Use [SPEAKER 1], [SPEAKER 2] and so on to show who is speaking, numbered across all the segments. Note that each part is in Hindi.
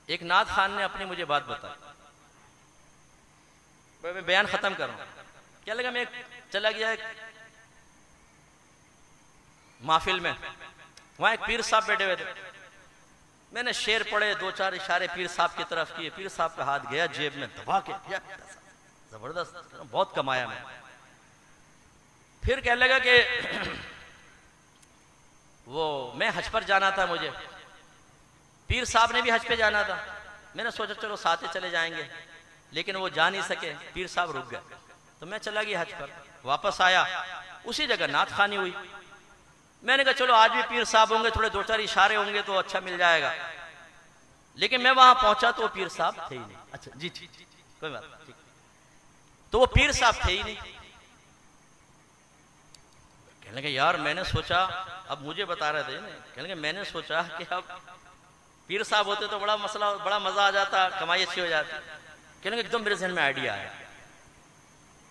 [SPEAKER 1] एक नाथ खान ने अपनी मुझे बात बताई, मैं बयान खत्म कर रहा हूं। क्या लगा, मैं चला गया एक महफिल में, वहां एक पीर साहब बैठे हुए थे। मैंने शेर पढ़े, दो चार इशारे पीर साहब की तरफ किए। पीर साहब का हाथ गया जेब में, दबा के, जबरदस्त, बहुत कमाया मैं। फिर कहने लगा कि वो मैं हज पर जाना था मुझे, पीर साहब ने भी हज पे जाना था। मैंने सोचा चलो साथ ही चले जाएंगे, लेकिन वो जा नहीं सके, पीर साहब रुक गए। तो मैं चला गया हज पर, वापस आया, उसी जगह नात खानी हुई। मैंने कहा चलो आज भी पीर साहब होंगे, थोड़े दो चार इशारे होंगे तो अच्छा मिल जाएगा। लेकिन मैं वहां पहुंचा तो वो पीर साहब थे ही नहीं। अच्छा जी जी कोई बात नहीं, तो वो पीर साहब थे ही नहीं। कहने लगे यार मैंने सोचा, अब मुझे बता रहे थे, कहने लगे मैंने सोचा कि अब पीर साहब होते तो बड़ा मसला, बड़ा मजा आ जाता, कमाई अच्छी हो जाती। कहने लगे एकदम मेरे जहन में आइडिया आया।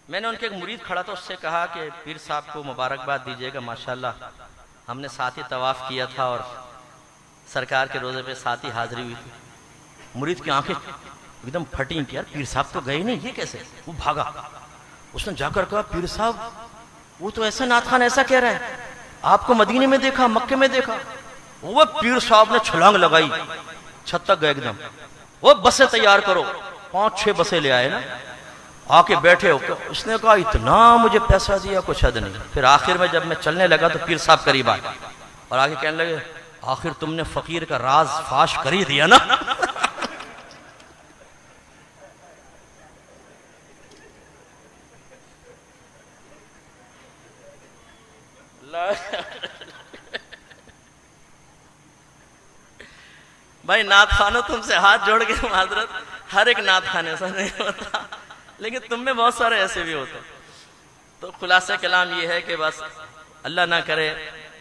[SPEAKER 1] मैंने उनके एक मुरीद खड़ा था, उससे कहा कि पीर साहब को मुबारकबाद दीजिएगा, माशाल्लाह हमने साथ ही तवाफ किया था और सरकार के रोजे पे साथ ही हाजिरी हुई थी। मुरीद की आंखें एकदम फटी कि यार पीर साहब तो गए नहीं, ये कैसे? वो भागा, उसने जाकर कहा पीर साहब वो तो ऐसा नाथ खान ऐसा कह रहा है, आपको मदीने में देखा, मक्के में देखा। वो पीर साहब ने छलांग लगाई, छत तक गए एकदम। वो बसें तैयार करो, 5-6 बसें ले आए ना, आके बैठे हो। उसने कहा इतना मुझे पैसा दिया कुछ हद नहीं। फिर आखिर में जब मैं चलने लगा तो पीर साहब करीब आए और आगे कहने लगे आखिर तुमने फकीर का राज फाश कर ही दिया ना। भाई नाथ खानो तुमसे हाथ जोड़ के माजरत, हर एक नाथ खान ऐसा नहीं होता, लेकिन तुम में बहुत सारे ऐसे भी होते। तो खुलासा कलाम ये है कि बस अल्लाह ना करे,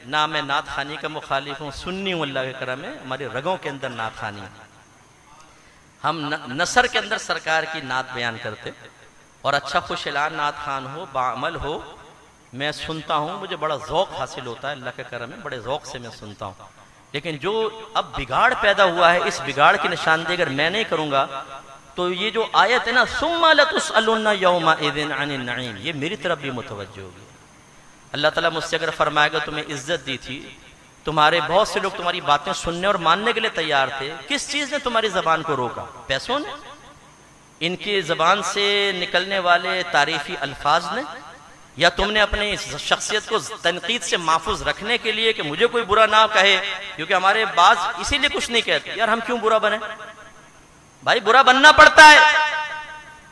[SPEAKER 1] ना मैं नात खानी का मुखालिफ हूँ, सुन्नी हूँ, अल्लाह के करम है हमारे रगों के अंदर नात खानी। हम नसर के अंदर सरकार की नात बयान करते और अच्छा खुशलान नात खान हो, बाअमल हो। मैं सुनता हूँ, मुझे बड़ा ज़ौक़ हासिल होता है, अल्लाह के करम है, बड़े ज़ौक़ से मैं सुनता हूँ। लेकिन जो अब बिगाड़ पैदा हुआ है, इस बिगाड़ की निशानदेही अगर मैं नहीं करूँगा तो ये जो आयत है ना, सुम्मा लतुसअलुन्ना यौमा इज़िन अनिन नईम, ये मेरी तरफ भी मुतवज्जो होगी। अल्लाह ताला मुझसे अगर फरमाएगा तुम्हें इज्जत दी थी, तुम्हारे बहुत से लोग तुम्हारी बातें सुनने और मानने के लिए तैयार थे, किस चीज ने तुम्हारी जबान को रोका? पैसों ने, इनकी जबान से निकलने वाले तारीफी अल्फाज ने, या तुमने अपनी शख्सियत को तनकीद से महफूज रखने के लिए कि मुझे कोई बुरा ना कहे? क्योंकि हमारे बाज इसीलिए कुछ नहीं कहते, यार हम क्यों बुरा बने? भाई बुरा बनना पड़ता है।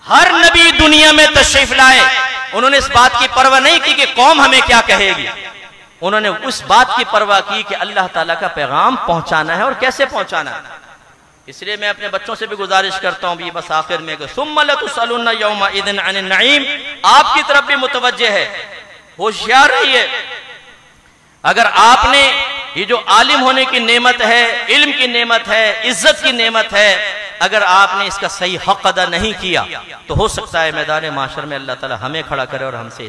[SPEAKER 1] हर नबी दुनिया में तशरीफ लाए, उन्होंने इस बात की परवाह नहीं की कि कौम हमें क्या कहेगी, उन्होंने उस बात की परवाह की कि अल्लाह ताला का पैगाम पहुंचाना है और कैसे पहुंचाना है। इसलिए मैं अपने बच्चों से भी गुजारिश करता हूं भी बस आखिर में, सुम्मा लतुसअलुन्ना यौमा इज़िन अनिन नईम, आपकी तरफ भी मुतवज्जे है, होशियार रहिए। अगर आपने ये जो आलिम होने की नेमत है, इल्म की नेमत है, इज्जत की नेमत है, अगर आपने इसका सही हक अदा नहीं किया तो हो सकता है मैदान माशर में अल्लाह ताला हमें खड़ा करे और हमसे